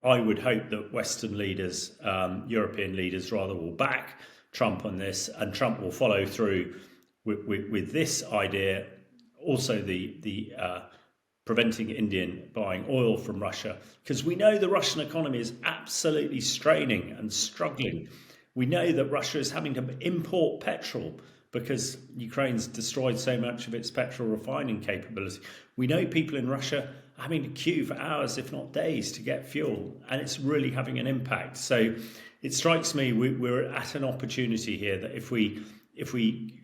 I would hope that Western leaders, European leaders rather, will back Trump on this, and Trump will follow through with this idea. Also, the preventing Indian buying oil from Russia, because we know the Russian economy is absolutely straining and struggling. We know that Russia is having to import petrol because Ukraine's destroyed so much of its petrol refining capability. We know people in Russia are having to queue for hours, if not days, to get fuel, and it's really having an impact. So it strikes me we're at an opportunity here that if we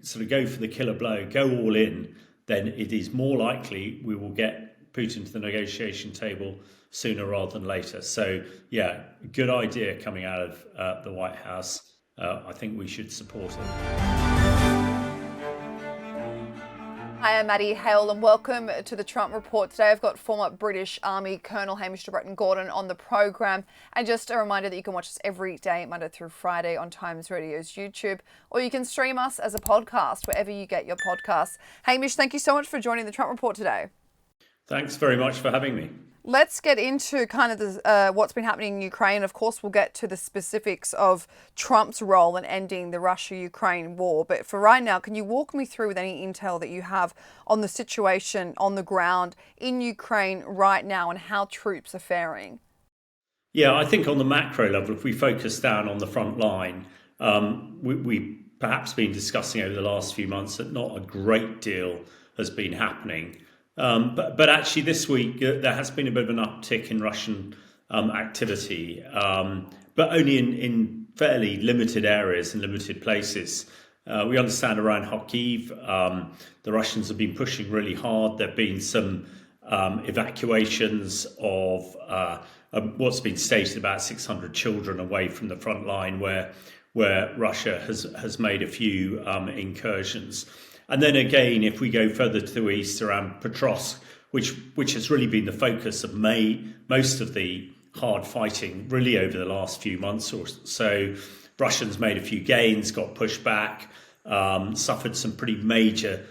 sort of go for the killer blow, go all in, then it is more likely we will get Putin to the negotiation table sooner rather than later. So, yeah, good idea coming out of the White House. I think we should support it. Hi, I'm Maddie, Hale, and welcome to the Trump Report. Today I've got former British Army Colonel Hamish to Bretton-Gordon on the program. And just a reminder that you can watch us every day, Monday through Friday, on Times Radio's YouTube, or you can stream us as a podcast wherever you get your podcasts. Hamish, thank you so much for joining the Trump Report today. Thanks very much for having me. Let's get into kind of what's been happening in Ukraine. Of course, we'll get to the specifics of Trump's role in ending the Russia-Ukraine war. But for right now, can you walk me through with any intel that you have on the situation on the ground in Ukraine right now and how troops are faring? Yeah, I think on the macro level, if we focus down on the front line, we perhaps been discussing over the last few months that not a great deal has been happening. But actually this week there has been a bit of an uptick in Russian activity, but only in fairly limited areas and limited places. We understand around Kharkiv, the Russians have been pushing really hard. There have been some evacuations of what's been stated about 600 children away from the front line, where Russia has made a few incursions. And then again, if we go further to the east around Petrovsk, which has really been the focus of most of the hard fighting really over the last few months or so, Russians made a few gains, got pushed back, suffered some pretty major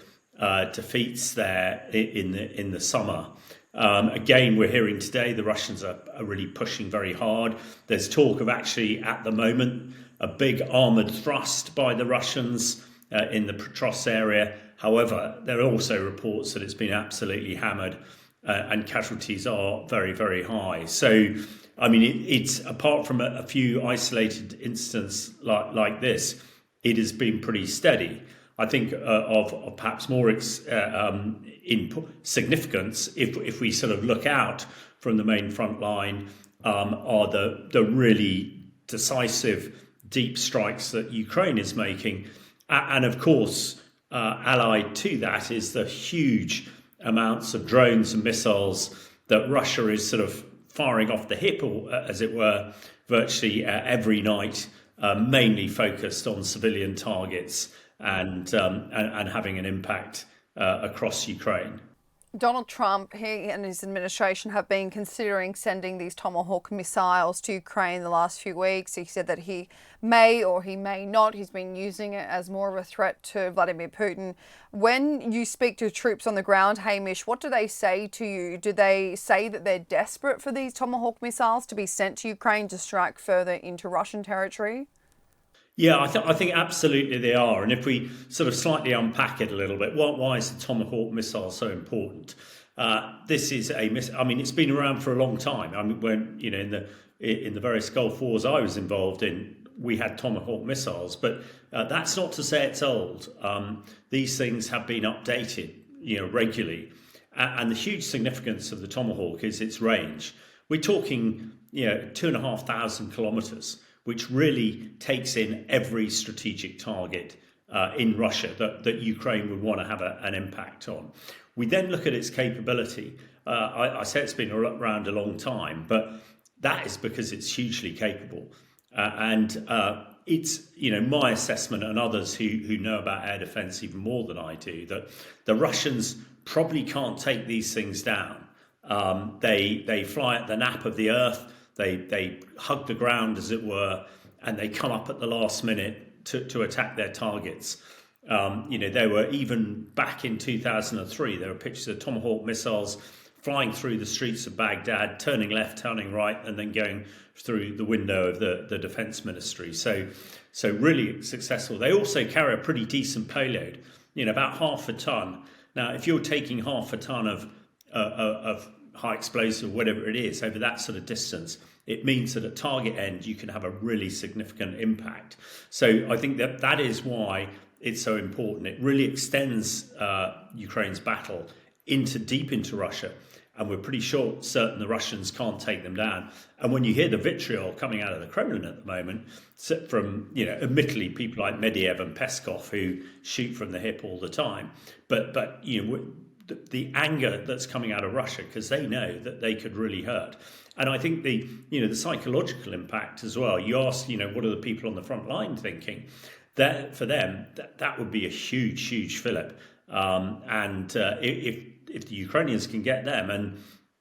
defeats there in the summer. Again, we're hearing today the Russians are really pushing very hard. There's talk of actually at the moment a big armoured thrust by the Russians in the Petrovsk area. However, there are also reports that it's been absolutely hammered and casualties are very, very high. So, I mean, it's apart from a few isolated incidents like this, it has been pretty steady. I think of perhaps more in significance, if we sort of look out from the main front line, are the really decisive deep strikes that Ukraine is making. And of course, allied to that is the huge amounts of drones and missiles that Russia is sort of firing off the hip, or as it were, virtually every night, mainly focused on civilian targets and having an impact across Ukraine. Donald Trump, he and his administration have been considering sending these Tomahawk missiles to Ukraine the last few weeks. He said that he may or he may not. He's been using it as more of a threat to Vladimir Putin. When you speak to troops on the ground, Hamish, what do they say to you? Do they say that they're desperate for these Tomahawk missiles to be sent to Ukraine to strike further into Russian territory? Yeah, I think absolutely they are. And if we sort of slightly unpack it a little bit, why is the Tomahawk missile so important? This is I mean, it's been around for a long time. I mean, when in the various Gulf wars I was involved in, we had Tomahawk missiles, but that's not to say it's old. These things have been updated, regularly, and the huge significance of the Tomahawk is its range. We're talking, 2,500 kilometers, which really takes in every strategic target in Russia that Ukraine would want to have an impact on. We then look at its capability. I say it's been around a long time, but that is because it's hugely capable. And it's, my assessment and others who know about air defense even more than I do, that the Russians probably can't take these things down. They fly at the nap of the earth. They hug the ground, as it were, and they come up at the last minute to attack their targets. There were, even back in 2003, there were pictures of Tomahawk missiles flying through the streets of Baghdad, turning left, turning right, and then going through the window of the defense ministry. So really successful. They also carry a pretty decent payload, about half a ton. Now, if you're taking half a ton of high explosive, whatever it is, over that sort of distance, it means that at target end you can have a really significant impact. So I think that is why it's so important. It really extends Ukraine's battle deep into Russia, and we're pretty certain the Russians can't take them down. And when you hear the vitriol coming out of the Kremlin at the moment from, admittedly people like Medvedev and Peskov who shoot from the hip all the time, but the anger that's coming out of Russia, because they know that they could really hurt. And I think the psychological impact as well. You ask, what are the people on the front line thinking? That for them, that would be a huge fillip. If the Ukrainians can get them, and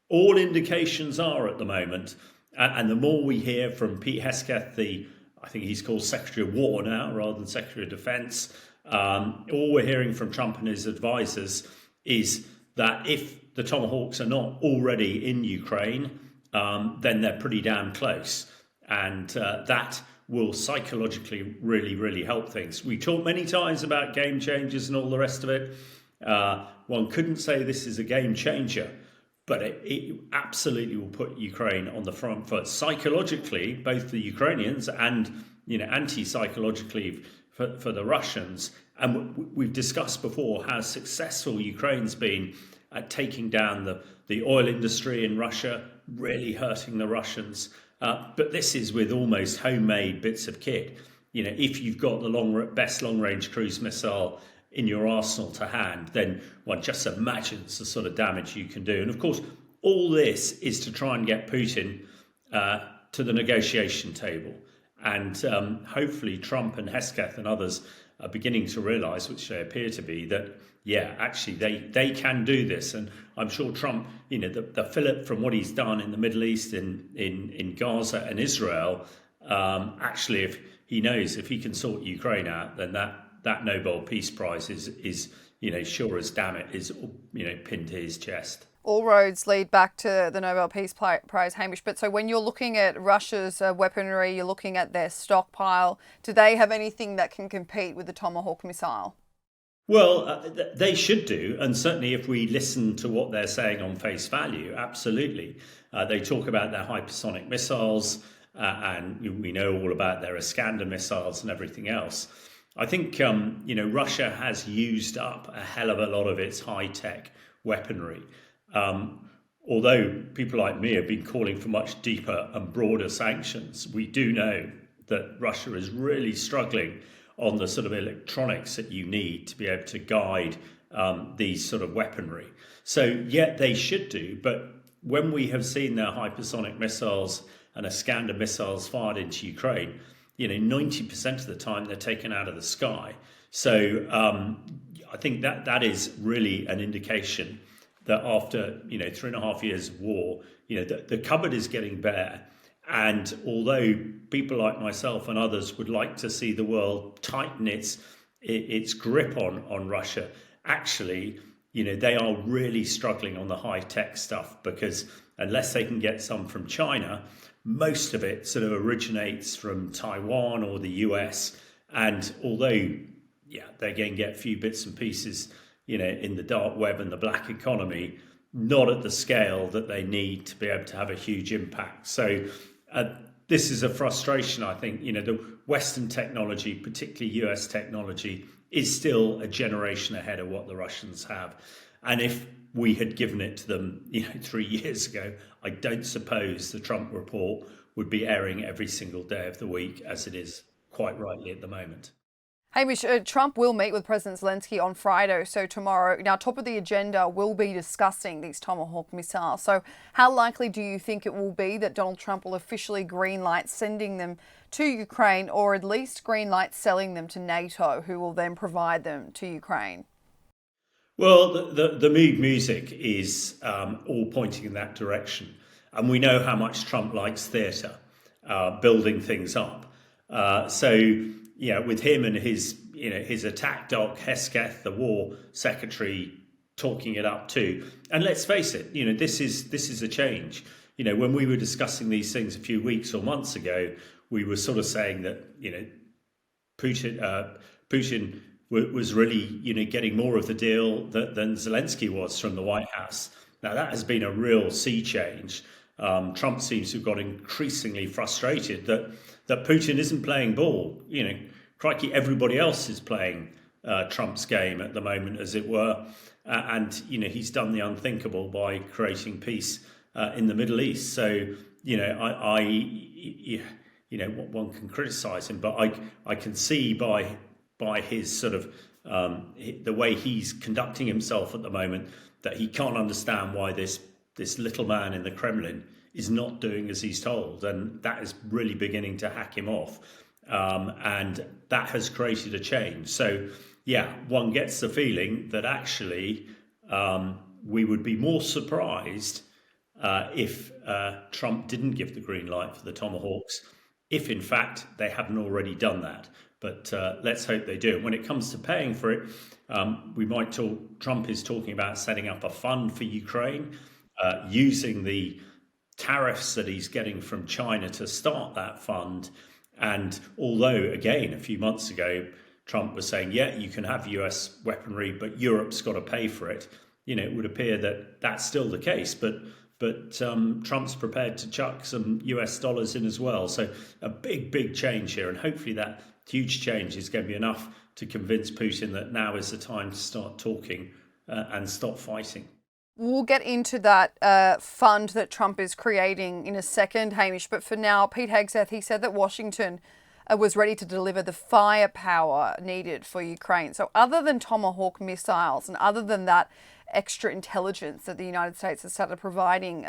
all indications are at the moment, and the more we hear from Pete Hegseth, I think he's called Secretary of War now rather than Secretary of Defense, all we're hearing from Trump and his advisors is that if the Tomahawks are not already in Ukraine, then they're pretty damn close. And that will psychologically really help things. We talked many times about game changers and all the rest of it. One couldn't say this is a game changer, but it absolutely will put Ukraine on the front foot psychologically, both the Ukrainians and anti-psychologically for the Russians. And we've discussed before how successful Ukraine's been at taking down the oil industry in Russia, really hurting the Russians. But this is with almost homemade bits of kit. If you've got the best long-range cruise missile in your arsenal to hand, then one just imagines the sort of damage you can do. And of course, all this is to try and get Putin to the negotiation table. And hopefully Trump and Hegseth and others are beginning to realise, which they appear to be, that, actually they can do this. And I'm sure Trump, the fillip from what he's done in the Middle East, in Gaza and Israel, actually, if he knows if he can sort Ukraine out, then that Nobel Peace Prize is sure as damn it, is pinned to his chest. All roads lead back to the Nobel Peace Prize, Hamish. But so when you're looking at Russia's weaponry, you're looking at their stockpile, do they have anything that can compete with the Tomahawk missile? Well, they should do. And certainly if we listen to what they're saying on face value, absolutely. They talk about their hypersonic missiles, and we know all about their Iskander missiles and everything else. I think, Russia has used up a hell of a lot of its high-tech weaponry. Although people like me have been calling for much deeper and broader sanctions, we do know that Russia is really struggling on the sort of electronics that you need to be able to guide these sort of weaponry. So, they should do. But when we have seen their hypersonic missiles and Iskander missiles fired into Ukraine, 90% of the time they're taken out of the sky. So I think that is really an indication that after 3.5 years of war, the cupboard is getting bare. And although people like myself and others would like to see the world tighten its grip on Russia, actually, they are really struggling on the high-tech stuff, because unless they can get some from China, most of it sort of originates from Taiwan or the US. And although, they're going to get a few bits and pieces, in the dark web and the black economy, not at the scale that they need to be able to have a huge impact. So this is a frustration, I think. The Western technology, particularly US technology, is still a generation ahead of what the Russians have. And if we had given it to them, 3 years ago, I don't suppose the Trump report would be airing every single day of the week, as it is quite rightly at the moment. Hamish, Trump will meet with President Zelensky on Friday, so tomorrow. Now, top of the agenda will be discussing these Tomahawk missiles. So how likely do you think it will be that Donald Trump will officially greenlight sending them to Ukraine, or at least greenlight selling them to NATO, who will then provide them to Ukraine? Well, the mood music is all pointing in that direction. And we know how much Trump likes theatre, building things up. With him and his attack dog, Hegseth, the war secretary, talking it up too. And let's face it, this is a change. When we were discussing these things a few weeks or months ago, we were sort of saying that Putin was really getting more of the deal than Zelensky was from the White House. Now that has been a real sea change. Trump seems to have got increasingly frustrated that Putin isn't playing ball. Crikey, everybody else is playing Trump's game at the moment, as it were, and he's done the unthinkable by creating peace in the Middle East. So one can criticise him, but I can see by his sort of the way he's conducting himself at the moment that he can't understand why this little man in the Kremlin is not doing as he's told, and that is really beginning to hack him off, and that has created a change. So yeah, one gets the feeling that actually we would be more surprised if Trump didn't give the green light for the Tomahawks, if in fact they haven't already done that. But let's hope they do. When it comes to paying for it, we might talk. Trump is talking about setting up a fund for Ukraine, using the tariffs that he's getting from China to start that fund. And although, again, a few months ago, Trump was saying, yeah, you can have US weaponry, but Europe's got to pay for it. It would appear that that's still the case. But Trump's prepared to chuck some US dollars in as well. So a big change here. And hopefully that huge change is going to be enough to convince Putin that now is the time to start talking and stop fighting. We'll get into that fund that Trump is creating in a second, Hamish. But for now, Pete Hegseth, he said that Washington was ready to deliver the firepower needed for Ukraine. So other than Tomahawk missiles and other than that extra intelligence that the United States has started providing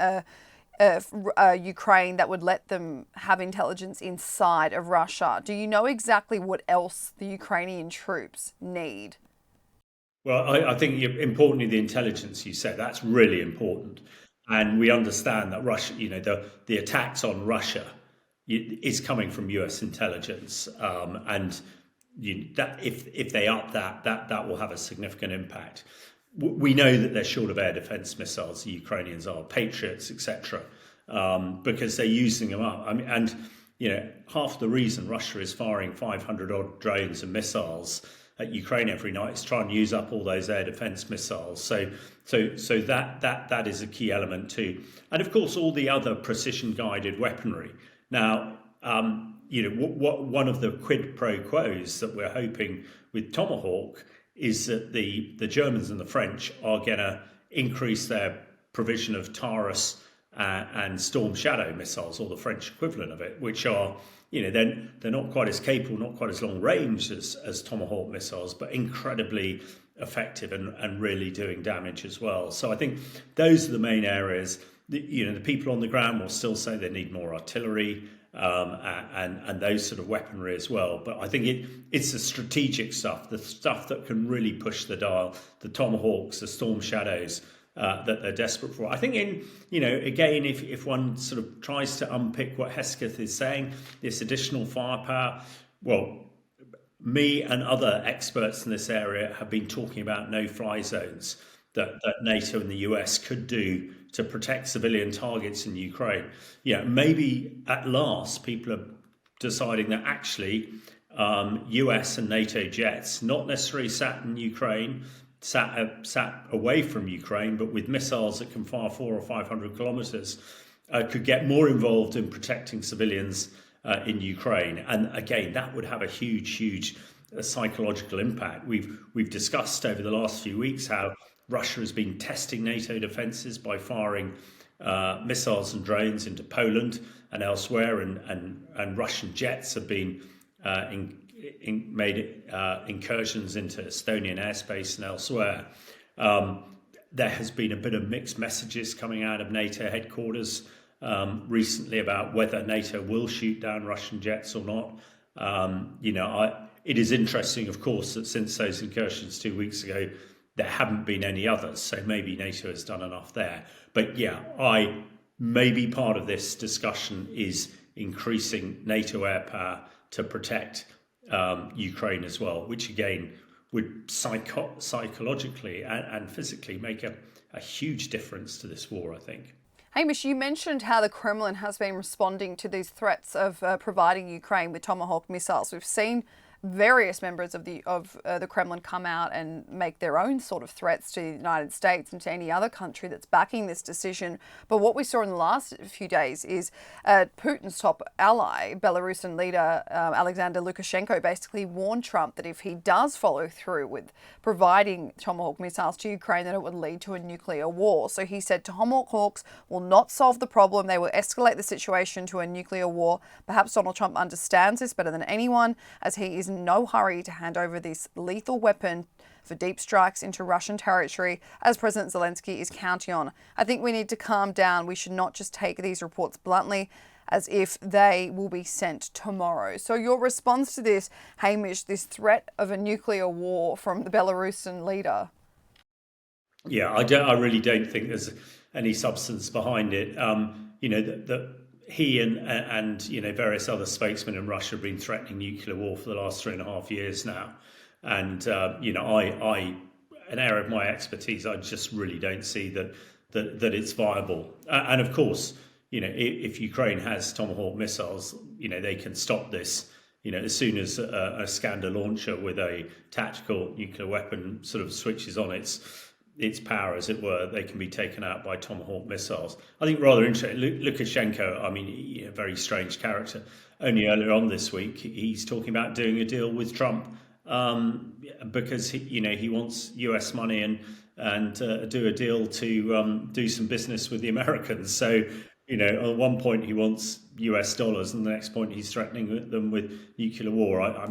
Ukraine that would let them have intelligence inside of Russia, do you know exactly what else the Ukrainian troops need? Well, I think importantly, the intelligence you said, that's really important. And we understand that Russia, the attacks on Russia is coming from US intelligence. And that if they up that will have a significant impact. We know that they're short of air defense missiles, the Ukrainians are, Patriots, etc., because they're using them up. I mean, and half the reason Russia is firing 500 odd drones and missiles at Ukraine every night is trying to use up all those air defense missiles. So that is a key element too. And of course, all the other precision guided weaponry. Now, one of the quid pro quos that we're hoping with Tomahawk is that the Germans and the French are going to increase their provision of Taurus and Storm Shadow missiles, or the French equivalent of it, which are, they're not quite as capable, not quite as long range as Tomahawk missiles, but incredibly effective and really doing damage as well. So I think those are the main areas. The people on the ground will still say they need more artillery and those sort of weaponry as well. But I think it's the strategic stuff, the stuff that can really push the dial, the Tomahawks, the Storm Shadows, that they're desperate for. I think again, if one sort of tries to unpick what Hegseth is saying, this additional firepower, well, me and other experts in this area have been talking about no-fly zones that NATO and the US could do to protect civilian targets in Ukraine. Maybe at last people are deciding that actually US and NATO jets, not necessarily sat in Ukraine, sat away from Ukraine, but with missiles that can fire 400 or 500 kilometers, could get more involved in protecting civilians in Ukraine. And again, that would have a huge psychological impact. We've discussed over the last few weeks how Russia has been testing NATO defences by firing missiles and drones into Poland and elsewhere, and Russian jets have been made incursions into Estonian airspace and elsewhere. There has been a bit of mixed messages coming out of NATO headquarters recently about whether NATO will shoot down Russian jets or not. It is interesting, of course, that since those incursions 2 weeks ago, there haven't been any others. So maybe NATO has done enough there. But maybe part of this discussion is increasing NATO air power to protect Ukraine as well, which again would psychologically and physically make a huge difference to this war, I think. Hamish, you mentioned how the Kremlin has been responding to these threats of providing Ukraine with Tomahawk missiles. We've seen various members of the Kremlin come out and make their own sort of threats to the United States and to any other country that's backing this decision. But what we saw in the last few days is Putin's top ally, Belarusian leader Alexander Lukashenko, basically warned Trump that if he does follow through with providing Tomahawk missiles to Ukraine, then it would lead to a nuclear war. So he said Tomahawks will not solve the problem. They will escalate the situation to a nuclear war. Perhaps Donald Trump understands this better than anyone, as he is in no hurry to hand over this lethal weapon for deep strikes into Russian territory, as President Zelensky is counting on. I think we need to calm down. We should not just take these reports bluntly as if they will be sent tomorrow. So your response to this, Hamish, this threat of a nuclear war from the Belarusian leader? Yeah, I really don't think there's any substance behind it. He and various other spokesmen in Russia have been threatening nuclear war for the last 3.5 years now, and an area of my expertise, I just really don't see that it's viable. And of course, if Ukraine has Tomahawk missiles, they can stop this. As soon as a Iskander launcher with a tactical nuclear weapon sort of switches on its power, as it were, they can be taken out by Tomahawk missiles. I think rather interesting, Lukashenko, a very strange character. Only earlier on this week, he's talking about doing a deal with Trump because he wants US money and do a deal to do some business with the Americans. So, at one point he wants US dollars, and the next point he's threatening them with nuclear war. I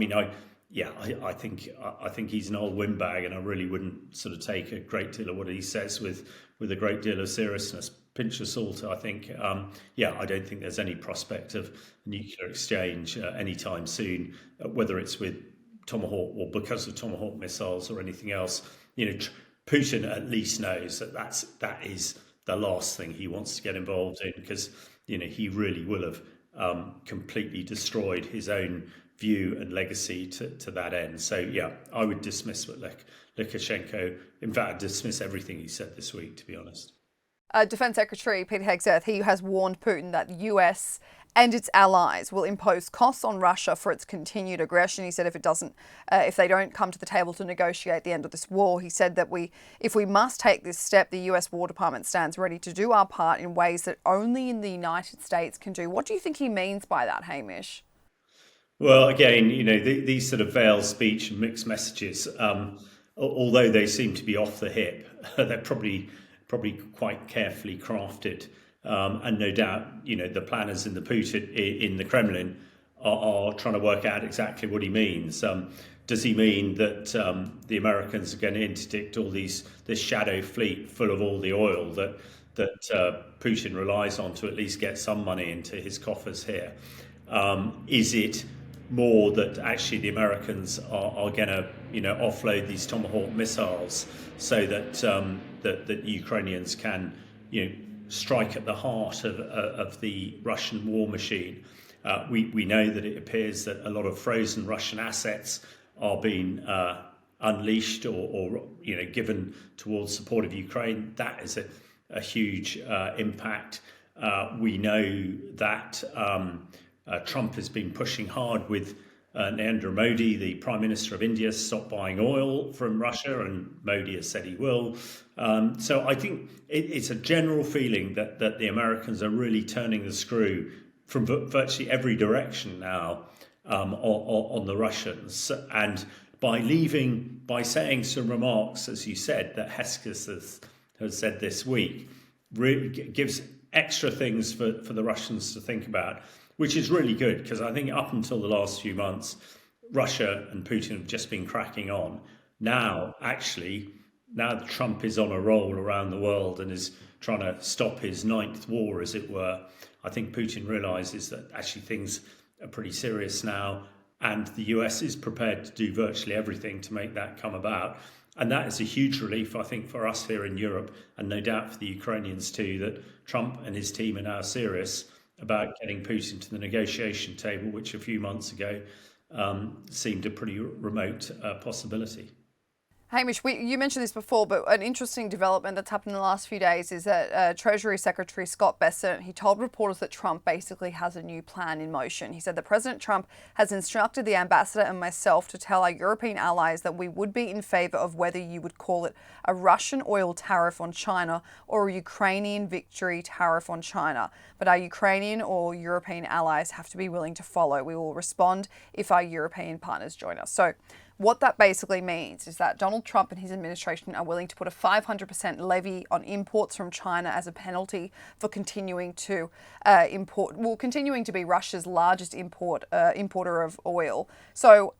think he's an old windbag, and I really wouldn't sort of take a great deal of what he says with a great deal of seriousness. Pinch of salt, I think. I don't think there's any prospect of nuclear exchange anytime soon, whether it's with Tomahawk or because of Tomahawk missiles or anything else. Putin at least knows that is the last thing he wants to get involved in, because he really will have completely destroyed his own view and legacy to that end. So I would dismiss what Lukashenko, in fact, dismiss everything he said this week, to be honest. Defense Secretary Pete Hegseth, he has warned Putin that the US and its allies will impose costs on Russia for its continued aggression. He said if they don't come to the table to negotiate the end of this war, he said that if we must take this step, the US War Department stands ready to do our part in ways that only in the United States can do. What do you think he means by that, Hamish? Well, again, these sort of veiled speech and mixed messages, although they seem to be off the hip, they're probably quite carefully crafted. And no doubt, the planners in the Kremlin are trying to work out exactly what he means. Does he mean that the Americans are going to interdict this shadow fleet full of all the oil that Putin relies on to at least get some money into his coffers here? Is it more that actually the Americans are going to offload these Tomahawk missiles so that that Ukrainians can strike at the heart of the Russian war machine? We know that it appears that a lot of frozen Russian assets are being unleashed or given towards support of Ukraine. That is a huge impact. We know that Trump has been pushing hard with Narendra Modi, the Prime Minister of India, stop buying oil from Russia, and Modi has said he will. So I think it's a general feeling that the Americans are really turning the screw from virtually every direction now on the Russians. And by saying some remarks, as you said, that Hegseth has said this week, really gives extra things for the Russians to think about, which is really good, because I think up until the last few months, Russia and Putin have just been cracking on. Now that Trump is on a roll around the world and is trying to stop his ninth war, as it were, I think Putin realizes that actually things are pretty serious now, and the US is prepared to do virtually everything to make that come about. And that is a huge relief, I think, for us here in Europe, and no doubt for the Ukrainians too, that Trump and his team are now serious about getting Putin to the negotiation table, which a few months ago seemed a pretty remote possibility. Hamish, you mentioned this before, but an interesting development that's happened in the last few days is that Treasury Secretary Scott Bessent, he told reporters that Trump basically has a new plan in motion. He said that President Trump has instructed the ambassador and myself to tell our European allies that we would be in favour of whether you would call it a Russian oil tariff on China or a Ukrainian victory tariff on China. But our Ukrainian or European allies have to be willing to follow. We will respond if our European partners join us. So what that basically means is that Donald Trump and his administration are willing to put a 500% levy on imports from China as a penalty for continuing to continuing to be Russia's largest importer of oil. So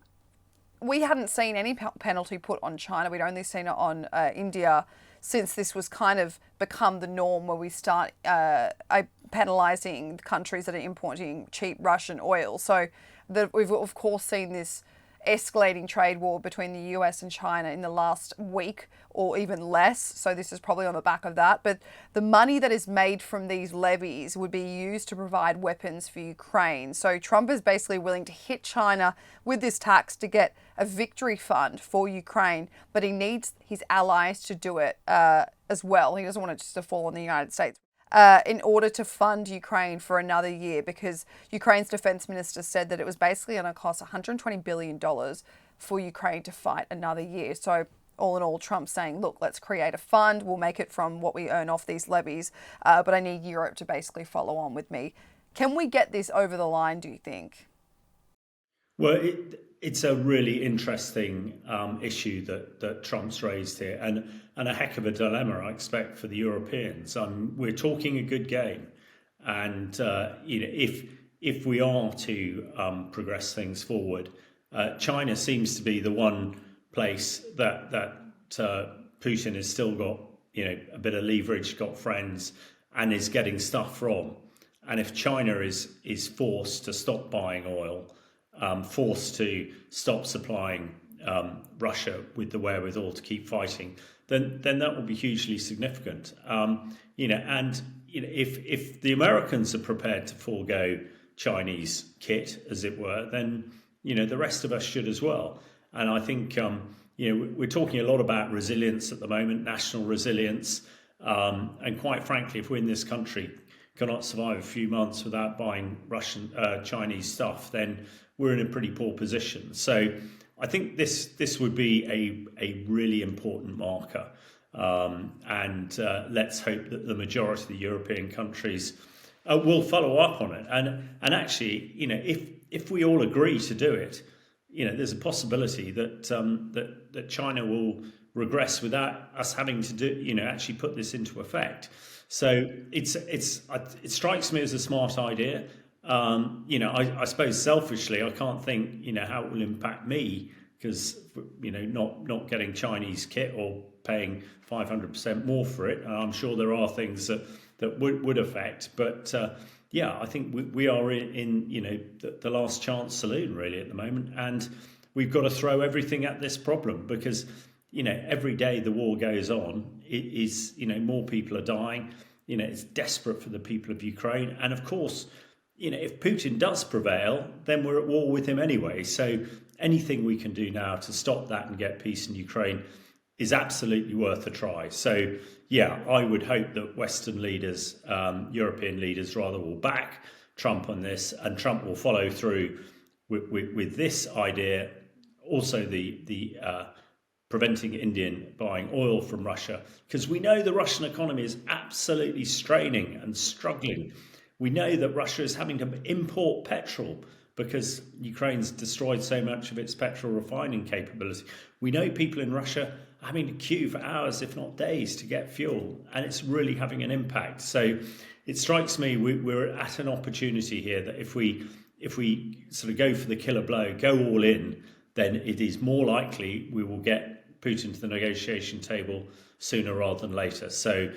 we hadn't seen any penalty put on China. We'd only seen it on India since this was kind of become the norm where we start penalising countries that are importing cheap Russian oil. So we've of course seen this escalating trade war between the US and China in the last week or even less. So this is probably on the back of that. But the money that is made from these levies would be used to provide weapons for Ukraine. So Trump is basically willing to hit China with this tax to get a victory fund for Ukraine, but he needs his allies to do it as well. He doesn't want it just to fall on the United States. In order to fund Ukraine for another year, because Ukraine's defense minister said that it was basically going to cost $120 billion for Ukraine to fight another year. So all in all, Trump's saying, look, let's create a fund. We'll make it from what we earn off these levies, but I need Europe to basically follow on with me. Can we get this over the line, do you think? Well, it's a really interesting issue that Trump's raised here, and a heck of a dilemma, I expect, for the Europeans. We're talking a good game, and if we are to progress things forward, China seems to be the one place that Putin has still got a bit of leverage, got friends, and is getting stuff from. And if China is forced to stop buying oil, forced to stop supplying Russia with the wherewithal to keep fighting, then that will be hugely significant. If the Americans are prepared to forego Chinese kit, as it were, then the rest of us should as well. And I think we're talking a lot about resilience at the moment, national resilience, and quite frankly, if we in this country cannot survive a few months without buying Chinese stuff, then we're in a pretty poor position. So I think this would be a really important marker, and let's hope that the majority of the European countries will follow up on it. And actually, if we all agree to do it, there's a possibility that that China will regress without us having to do actually put this into effect. So it strikes me as a smart idea. I suppose selfishly, I can't think how it will impact me, because not getting Chinese kit or paying 500% more for it. I'm sure there are things that would affect, but I think we are in the last chance saloon really at the moment, and we've got to throw everything at this problem, because every day the war goes on, it is more people are dying. It's desperate for the people of Ukraine, and of course, if Putin does prevail, then we're at war with him anyway. So anything we can do now to stop that and get peace in Ukraine is absolutely worth a try. So I would hope that Western leaders, European leaders rather, will back Trump on this, and Trump will follow through with this idea. Also the preventing Indian buying oil from Russia, because we know the Russian economy is absolutely straining and struggling. We know that Russia is having to import petrol because Ukraine's destroyed so much of its petrol refining capability. We know people in Russia are having to queue for hours, if not days, to get fuel, and it's really having an impact. So it strikes me we're at an opportunity here that if we sort of go for the killer blow, go all in, then it is more likely we will get Putin to the negotiation table sooner rather than later. So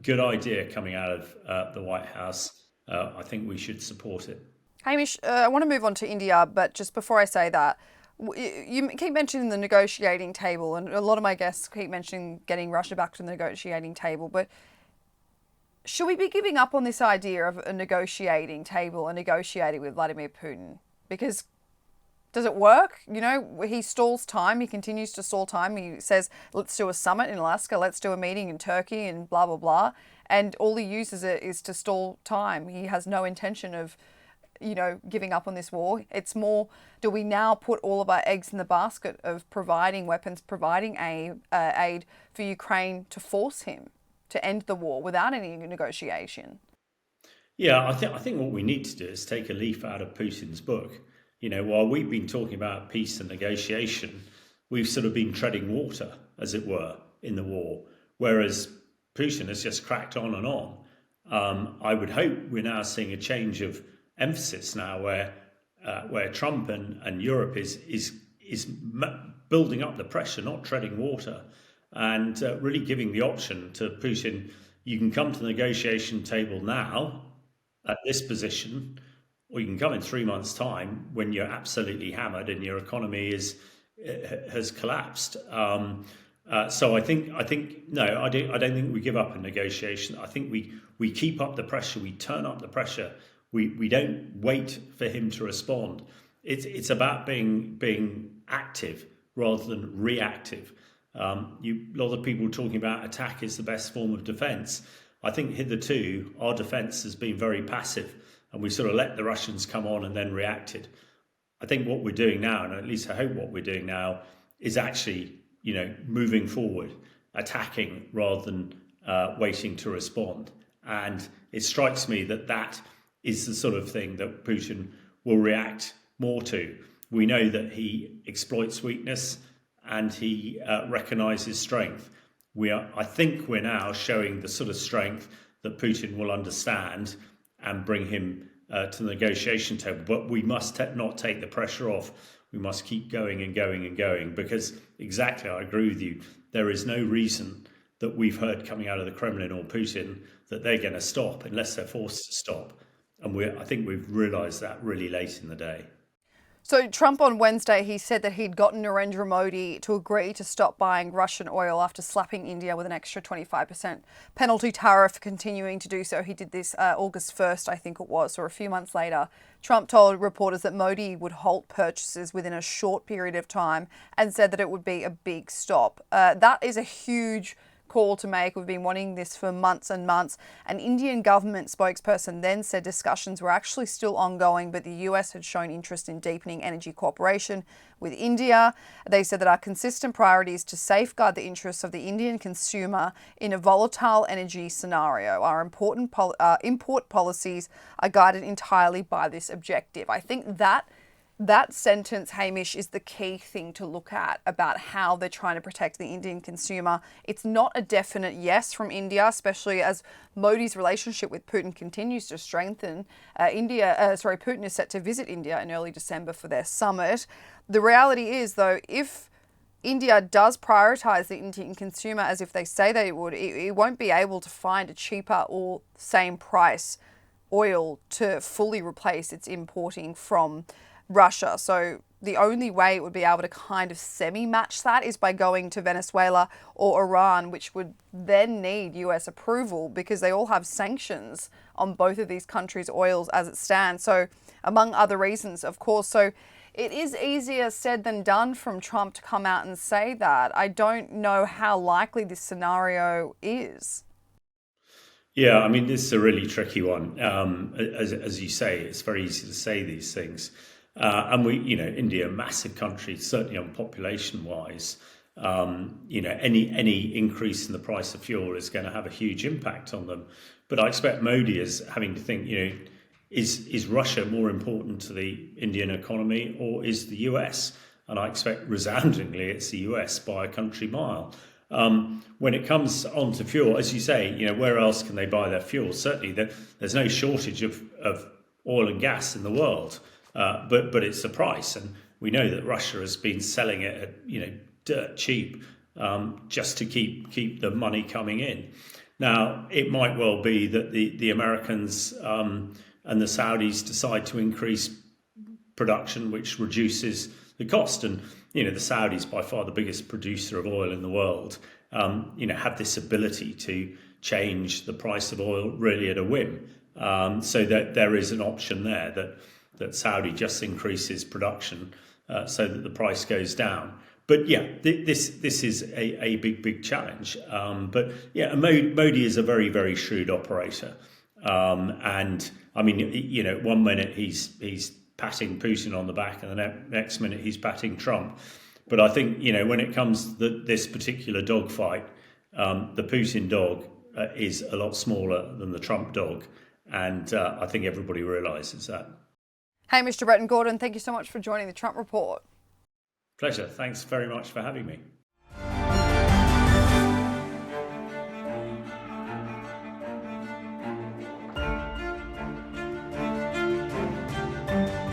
good idea coming out of the White House. I think we should support it. Hamish, I want to move on to India, but just before I say that, you keep mentioning the negotiating table, and a lot of my guests keep mentioning getting Russia back to the negotiating table, but should we be giving up on this idea of a negotiating table and negotiating with Vladimir Putin? Because Does it work? You know, he stalls time. He continues to stall time. He says, let's do a summit in Alaska. Let's do a meeting in Turkey and blah, blah, blah. And all he uses it is to stall time. He has no intention of, you know, giving up on this war. It's more, do we now put all of our eggs in the basket of providing weapons, providing aid for Ukraine to force him to end the war without any negotiation? Yeah, I think what we need to do is take a leaf out of Putin's book. You know, while we've been talking about peace and negotiation, we've sort of been treading water, as it were, in the war, whereas Putin has just cracked on and on. I would hope we're now seeing a change of emphasis now, where Trump and Europe is building up the pressure, not treading water, and really giving the option to Putin. You can come to the negotiation table now at this position, or you can come in 3 months' time when you're absolutely hammered and your economy has collapsed. So I think no, I don't think we give up in negotiation. I think we keep up the pressure, we turn up the pressure. We don't wait for him to respond. It's about being active rather than reactive. A lot of people talking about attack is the best form of defence. I think hitherto our defence has been very passive, and we sort of let the Russians come on and then reacted. I think what we're doing now, and at least I hope what we're doing now, is actually, you know, moving forward, attacking rather than waiting to respond. And it strikes me that is the sort of thing that Putin will react more to. We know that he exploits weakness and he recognises strength. I think we're now showing the sort of strength that Putin will understand and bring him to the negotiation table. But we must not take the pressure off. We must keep going and going and going, because exactly, I agree with you, there is no reason that we've heard coming out of the Kremlin or Putin that they're going to stop unless they're forced to stop. And I think we've realised that really late in the day. So Trump on Wednesday, he said that he'd gotten Narendra Modi to agree to stop buying Russian oil after slapping India with an extra 25% penalty tariff, continuing to do so. He did this August 1st, I think it was, or a few months later. Trump told reporters that Modi would halt purchases within a short period of time and said that it would be a big stop. That is a huge call to make. We've been wanting this for months and months. An Indian government spokesperson then said discussions were actually still ongoing, but the US had shown interest in deepening energy cooperation with India. They said that our consistent priority is to safeguard the interests of the Indian consumer in a volatile energy scenario. Our important import policies are guided entirely by this objective. I think that sentence, Hamish, is the key thing to look at about how they're trying to protect the Indian consumer. It's not a definite yes from India, especially as Modi's relationship with Putin continues to strengthen. Putin is set to visit India in early December for their summit. The reality is, though, if India does prioritise the Indian consumer as if they say they would, it won't be able to find a cheaper or same price oil to fully replace its importing from Russia. So the only way it would be able to kind of semi-match that is by going to Venezuela or Iran, which would then need US approval because they all have sanctions on both of these countries' oils as it stands. So among other reasons, of course. So it is easier said than done from Trump to come out and say that. I don't know how likely this scenario is. Yeah, I mean, this is a really tricky one. As you say, it's very easy to say these things. And India, a massive country, certainly on population-wise. Any increase in the price of fuel is going to have a huge impact on them. But I expect Modi is having to think, is Russia more important to the Indian economy or is the US? And I expect resoundingly it's the US by a country mile. When it comes onto fuel, as you say, where else can they buy their fuel? Certainly there's no shortage of oil and gas in the world. But it's the price, and we know that Russia has been selling it at dirt cheap just to keep the money coming in. Now it might well be that the Americans and the Saudis decide to increase production, which reduces the cost. And the Saudis, by far the biggest producer of oil in the world, have this ability to change the price of oil really at a whim. So that there is an option there that Saudi just increases production so that the price goes down. But yeah, this is a big challenge. But yeah, Modi is a very shrewd operator, and I mean, one minute he's patting Putin on the back, and the next minute he's patting Trump. But I think when it comes to this particular dogfight, the Putin dog is a lot smaller than the Trump dog, and I think everybody realises that. Hamish to Bretton-Gordon, thank you so much for joining the Trump Report. Pleasure. Thanks very much for having me.